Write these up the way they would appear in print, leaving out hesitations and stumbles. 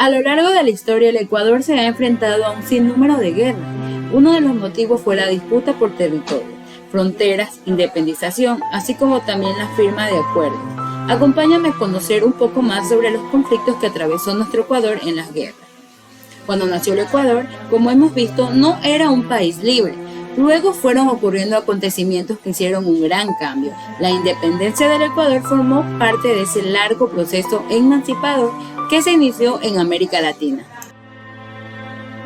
A lo largo de la historia, el Ecuador se ha enfrentado a un sinnúmero de guerras. Uno de los motivos fue la disputa por territorio, fronteras, independización, así como también la firma de acuerdos. Acompáñame a conocer un poco más sobre los conflictos que atravesó nuestro Ecuador en las guerras. Cuando nació el Ecuador, como hemos visto, no era un país libre. Luego fueron ocurriendo acontecimientos que hicieron un gran cambio. La independencia del Ecuador formó parte de ese largo proceso emancipador que se inició en América Latina.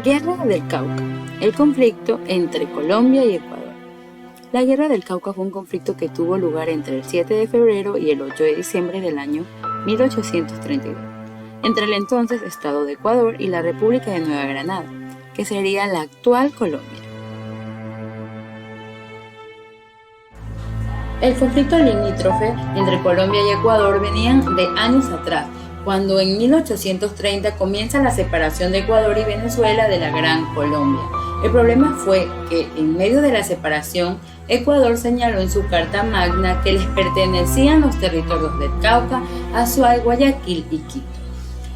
Guerra del Cauca, el conflicto entre Colombia y Ecuador. La Guerra del Cauca fue un conflicto que tuvo lugar entre el 7 de febrero y el 8 de diciembre del año 1832, entre el entonces Estado de Ecuador y la República de Nueva Granada, que sería la actual Colombia. El conflicto limítrofe entre Colombia y Ecuador venían de años atrás, cuando en 1830 comienza la separación de Ecuador y Venezuela de la Gran Colombia. El problema fue que en medio de la separación, Ecuador señaló en su Carta Magna que les pertenecían los territorios del Cauca, Azuay, Guayaquil y Quito.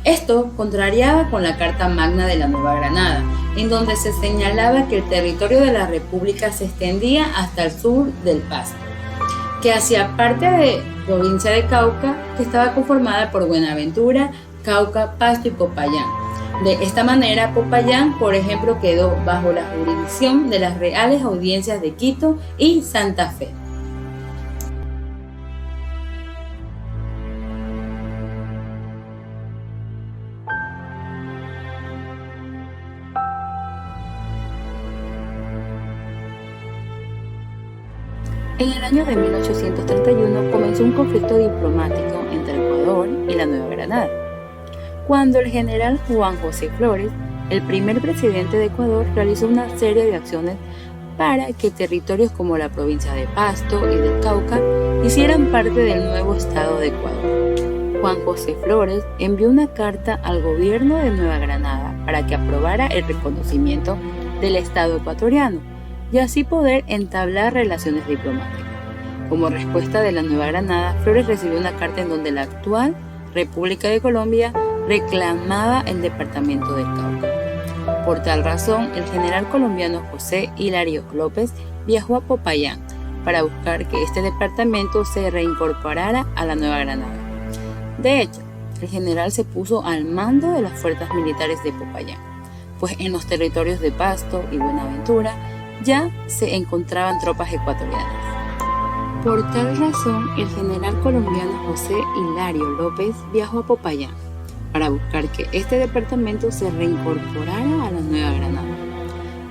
Esto contrariaba con la Carta Magna de la Nueva Granada, en donde se señalaba que el territorio de la República se extendía hasta el sur del Pasto, que hacía parte de provincia de Cauca, que estaba conformada por Buenaventura, Cauca, Pasto y Popayán. De esta manera, Popayán, por ejemplo, quedó bajo la jurisdicción de las Reales Audiencias de Quito y Santa Fe. En el año de 1831 comenzó un conflicto diplomático entre Ecuador y la Nueva Granada, cuando el general Juan José Flores, el primer presidente de Ecuador, realizó una serie de acciones para que territorios como la provincia de Pasto y del Cauca hicieran parte del nuevo Estado de Ecuador. Juan José Flores envió una carta al gobierno de Nueva Granada para que aprobara el reconocimiento del Estado ecuatoriano y así poder entablar relaciones diplomáticas. Como respuesta de la Nueva Granada, Flores recibió una carta en donde la actual República de Colombia reclamaba el departamento del Cauca. Por tal razón, el general colombiano José Hilario López viajó a Popayán para buscar que este departamento se reincorporara a la Nueva Granada. De hecho, el general se puso al mando de las fuerzas militares de Popayán, pues en los territorios de Pasto y Buenaventura ya se encontraban tropas ecuatorianas. Por tal razón, el general colombiano José Hilario López viajó a Popayán para buscar que este departamento se reincorporara a la Nueva Granada.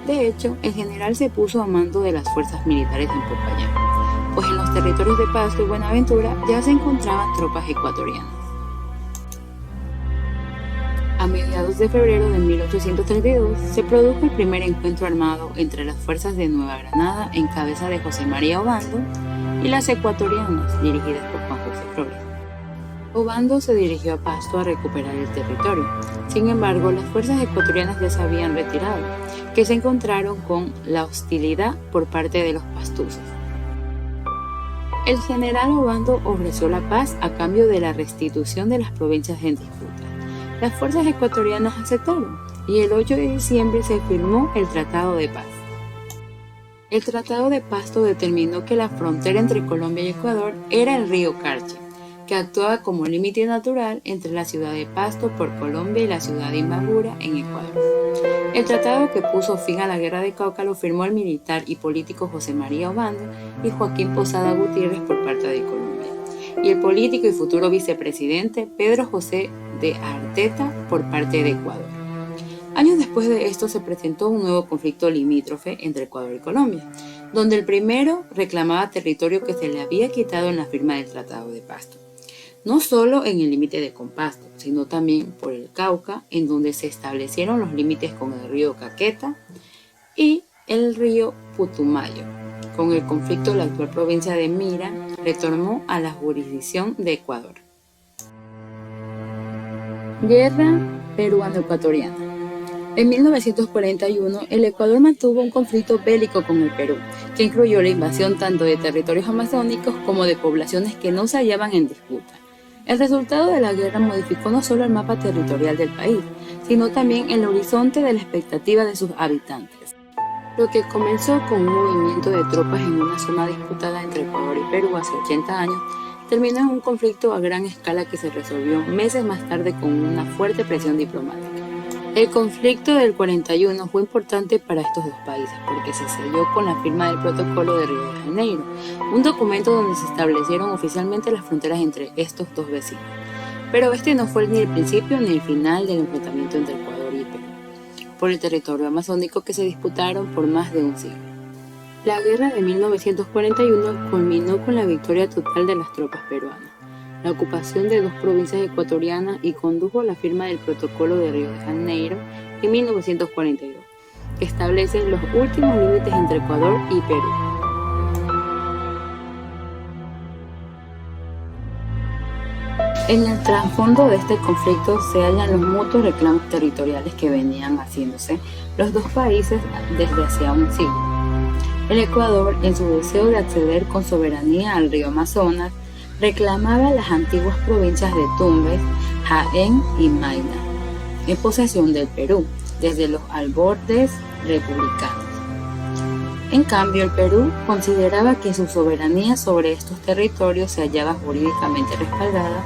De hecho, el general se puso a mando de las fuerzas militares en Popayán, pues en los territorios de Pasto y Buenaventura ya se encontraban tropas ecuatorianas. A mediados de febrero de 1832 se produjo el primer encuentro armado entre las fuerzas de Nueva Granada en cabeza de José María Obando y las ecuatorianas dirigidas por Juan José Flores. Obando se dirigió a Pasto a recuperar el territorio. Sin embargo, las fuerzas ecuatorianas ya se habían retirado, que se encontraron con la hostilidad por parte de los pastusos. El general Obando ofreció la paz a cambio de la restitución de las provincias en disputa. Las fuerzas ecuatorianas aceptaron y el 8 de diciembre se firmó el Tratado de Paz. El Tratado de Pasto determinó que la frontera entre Colombia y Ecuador era el río Carchi, que actuaba como límite natural entre la ciudad de Pasto por Colombia y la ciudad de Imbabura en Ecuador. El tratado que puso fin a la Guerra de Cauca lo firmó el militar y político José María Obando y Joaquín Posada Gutiérrez por parte de Colombia, y el político y futuro vicepresidente Pedro José de Arteta por parte de Ecuador. Años después de esto se presentó un nuevo conflicto limítrofe entre Ecuador y Colombia, donde el primero reclamaba territorio que se le había quitado en la firma del Tratado de Pasto, no solo en el límite de con Pasto, sino también por el Cauca, en donde se establecieron los límites con el río Caqueta y el río Putumayo. Con el conflicto, la actual provincia de Mira retornó a la jurisdicción de Ecuador. Guerra peruano-ecuatoriana. En 1941, el Ecuador mantuvo un conflicto bélico con el Perú, que incluyó la invasión tanto de territorios amazónicos como de poblaciones que no se hallaban en disputa. El resultado de la guerra modificó no solo el mapa territorial del país, sino también el horizonte de la expectativa de sus habitantes. Lo que comenzó con un movimiento de tropas en una zona disputada entre Ecuador y Perú hace 80 años, terminó en un conflicto a gran escala que se resolvió meses más tarde con una fuerte presión diplomática. El conflicto del 41 fue importante para estos dos países porque se selló con la firma del Protocolo de Río de Janeiro, un documento donde se establecieron oficialmente las fronteras entre estos dos vecinos. Pero este no fue ni el principio ni el final del enfrentamiento entre Ecuador y Perú, por el territorio amazónico que se disputaron por más de un siglo. La guerra de 1941 culminó con la victoria total de las tropas peruanas, la ocupación de dos provincias ecuatorianas y condujo a la firma del Protocolo de Río de Janeiro en 1942, que establece los últimos límites entre Ecuador y Perú. En el trasfondo de este conflicto se hallan los mutuos reclamos territoriales que venían haciéndose los dos países desde hacía un siglo. El Ecuador, en su deseo de acceder con soberanía al río Amazonas, reclamaba las antiguas provincias de Tumbes, Jaén y Mayna, en posesión del Perú, desde los albordes republicanos. En cambio, el Perú consideraba que su soberanía sobre estos territorios se hallaba jurídicamente respaldada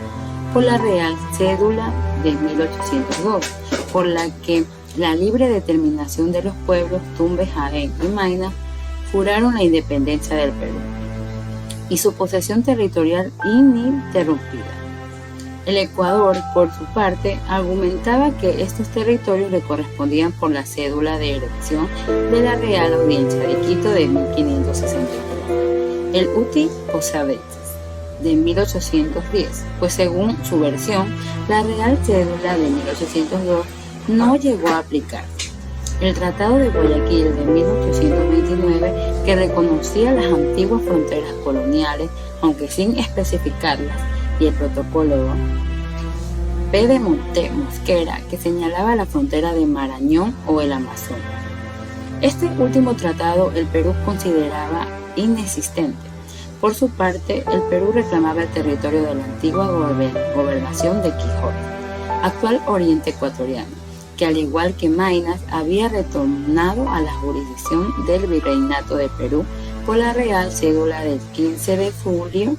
por la Real Cédula de 1802, por la que la libre determinación de los pueblos Tumbes, Jaén y Mayna juraron la independencia del Perú y su posesión territorial ininterrumpida. El Ecuador, por su parte, argumentaba que estos territorios le correspondían por la cédula de erección de la Real Audiencia de Quito de 1563, el Uti Osabetes de 1810, pues según su versión, la Real Cédula de 1802 no llegó a aplicarse. El Tratado de Guayaquil de 1829, que reconocía las antiguas fronteras coloniales, aunque sin especificarlas, y el Protocolo P. de Mosquera, que señalaba la frontera de Marañón o el Amazonas. Este último tratado el Perú consideraba inexistente. Por su parte, el Perú reclamaba el territorio de la antigua gobernación de Quijote, actual Oriente Ecuatoriano, que al igual que Maynas había retornado a la jurisdicción del Virreinato de Perú por la Real Cédula del 15 de julio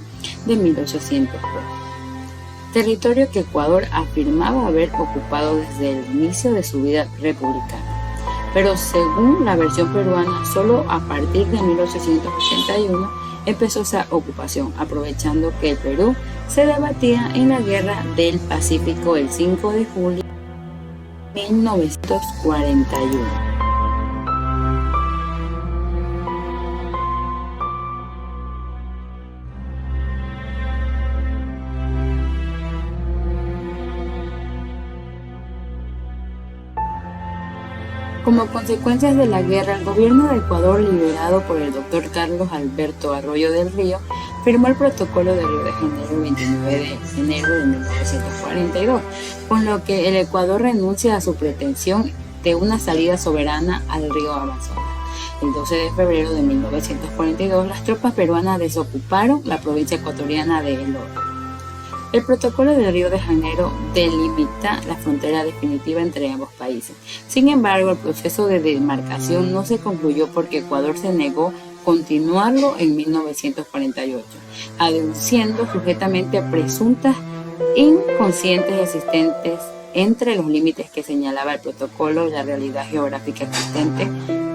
de 1802, territorio que Ecuador afirmaba haber ocupado desde el inicio de su vida republicana. Pero según la versión peruana, solo a partir de 1881 empezó esa ocupación, aprovechando que el Perú se debatía en la Guerra del Pacífico el 5 de julio 1941. Como consecuencias de la guerra, el gobierno de Ecuador, liderado por el doctor Carlos Alberto Arroyo del Río, firmó el Protocolo de Río de Janeiro el 29 de enero de 1942, con lo que el Ecuador renuncia a su pretensión de una salida soberana al río Amazonas. El 12 de febrero de 1942, las tropas peruanas desocuparon la provincia ecuatoriana de El Oro. El Protocolo de Río de Janeiro delimita la frontera definitiva entre ambos países. Sin embargo, el proceso de demarcación no se concluyó porque Ecuador se negó a continuarlo en 1948, aduciendo sujetamente a presuntas inconscientes existentes entre los límites que señalaba el protocolo y la realidad geográfica existente.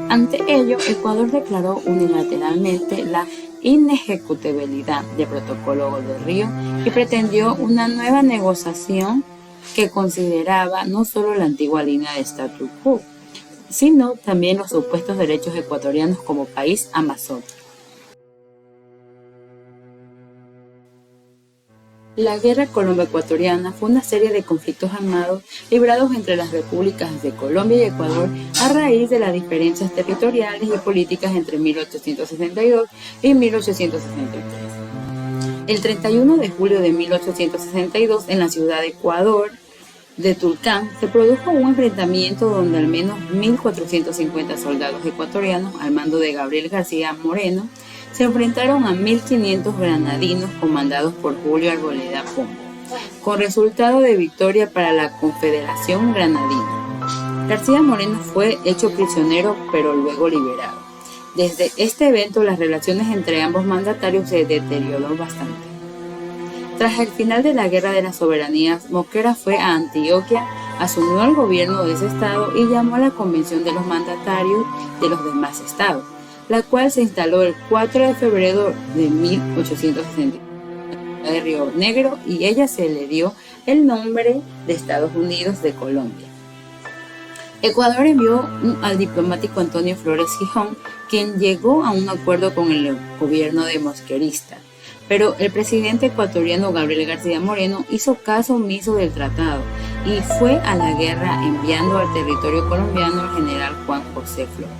Ante ello, Ecuador declaró unilateralmente la inejecutabilidad del Protocolo de Río y pretendió una nueva negociación que consideraba no solo la antigua línea de status quo, sino también los supuestos derechos ecuatorianos como país amazónico. La Guerra Colombo-Ecuatoriana fue una serie de conflictos armados librados entre las repúblicas de Colombia y Ecuador a raíz de las diferencias territoriales y políticas entre 1862 y 1863. El 31 de julio de 1862, en la ciudad de Ecuador de Tulcán, se produjo un enfrentamiento donde al menos 1.450 soldados ecuatorianos, al mando de Gabriel García Moreno, se enfrentaron a 1.500 granadinos comandados por Julio Arboleda Pombo, con resultado de victoria para la Confederación Granadina. García Moreno fue hecho prisionero, pero luego liberado. Desde este evento, las relaciones entre ambos mandatarios se deterioró bastante. Tras el final de la Guerra de las Soberanías, Mosquera fue a Antioquia, asumió el gobierno de ese estado y llamó a la convención de los mandatarios de los demás estados, la cual se instaló el 4 de febrero de 1860 de Río Negro, y ella se le dio el nombre de Estados Unidos de Colombia. Ecuador envió al diplomático Antonio Flores Gijón, quien llegó a un acuerdo con el gobierno de Mosquerista, pero el presidente ecuatoriano Gabriel García Moreno hizo caso omiso del tratado y fue a la guerra, enviando al territorio colombiano al general Juan José Flores,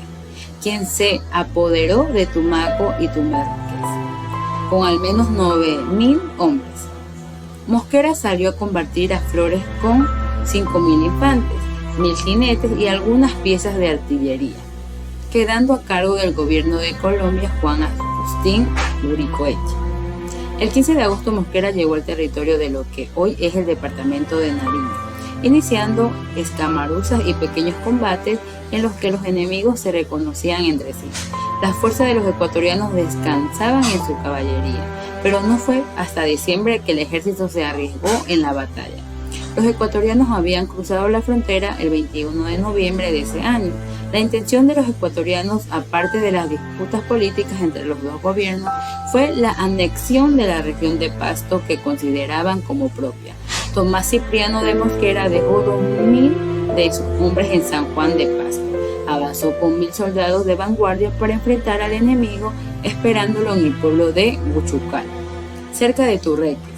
quien se apoderó de Tumaco y Tumbes, con al menos 9.000 hombres. Mosquera salió a combatir a Flores con 5.000 infantes, 1.000 jinetes y algunas piezas de artillería, quedando a cargo del gobierno de Colombia Juan Agustín Luricoeche. El 15 de agosto Mosquera llegó al territorio de lo que hoy es el departamento de Nariño, iniciando escamaruzas y pequeños combates en los que los enemigos se reconocían entre sí. Las fuerzas de los ecuatorianos descansaban en su caballería, pero no fue hasta diciembre que el ejército se arriesgó en la batalla. Los ecuatorianos habían cruzado la frontera el 21 de noviembre de ese año. La intención de los ecuatorianos, aparte de las disputas políticas entre los dos gobiernos, fue la anexión de la región de Pasto, que consideraban como propia. Tomás Cipriano de Mosquera dejó 2.000 de sus hombres en San Juan de Pasto. Avanzó con 1.000 soldados de vanguardia para enfrentar al enemigo, esperándolo en el pueblo de Huchucal, cerca de Turreques.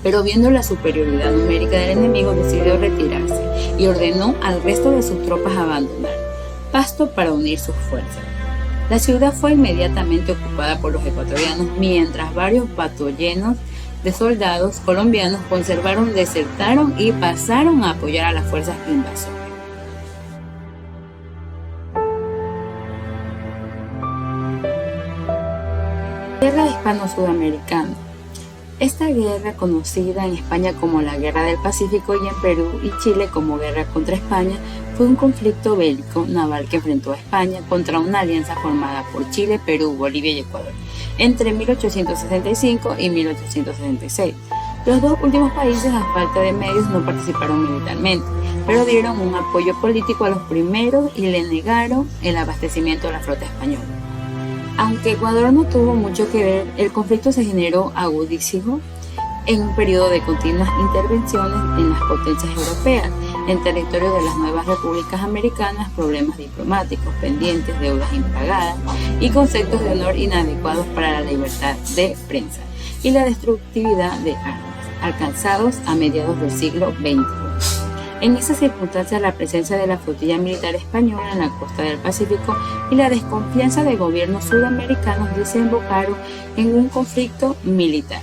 Pero viendo la superioridad numérica del enemigo, decidió retirarse y ordenó al resto de sus tropas abandonar Pasto para unir sus fuerzas. La ciudad fue inmediatamente ocupada por los ecuatorianos, mientras varios batallones de soldados colombianos desertaron y pasaron a apoyar a las fuerzas invasoras. Guerra hispano-sudamericana. Esta guerra, conocida en España como la Guerra del Pacífico y en Perú y Chile como Guerra contra España, fue un conflicto bélico naval que enfrentó a España contra una alianza formada por Chile, Perú, Bolivia y Ecuador entre 1865 y 1866. Los dos últimos países, a falta de medios, no participaron militarmente, pero dieron un apoyo político a los primeros y le negaron el abastecimiento a la flota española. Aunque Ecuador no tuvo mucho que ver, el conflicto se generó agudísimo en un periodo de continuas intervenciones en las potencias europeas, en territorio de las nuevas repúblicas americanas, problemas diplomáticos pendientes, deudas impagadas y conceptos de honor inadecuados para la libertad de prensa y la destructividad de armas, alcanzados a mediados del siglo XXI. En esas circunstancias, la presencia de la flotilla militar española en la costa del Pacífico y la desconfianza de gobiernos sudamericanos desembocaron en un conflicto militar.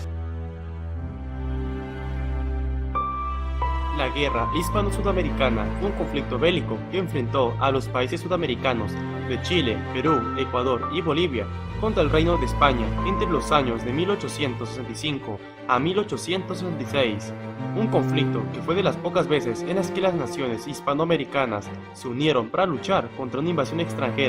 La Guerra Hispano-Sudamericana fue un conflicto bélico que enfrentó a los países sudamericanos de Chile, Perú, Ecuador y Bolivia contra el Reino de España entre los años de 1865 a 1866. Un conflicto que fue de las pocas veces en las que las naciones hispanoamericanas se unieron para luchar contra una invasión extranjera.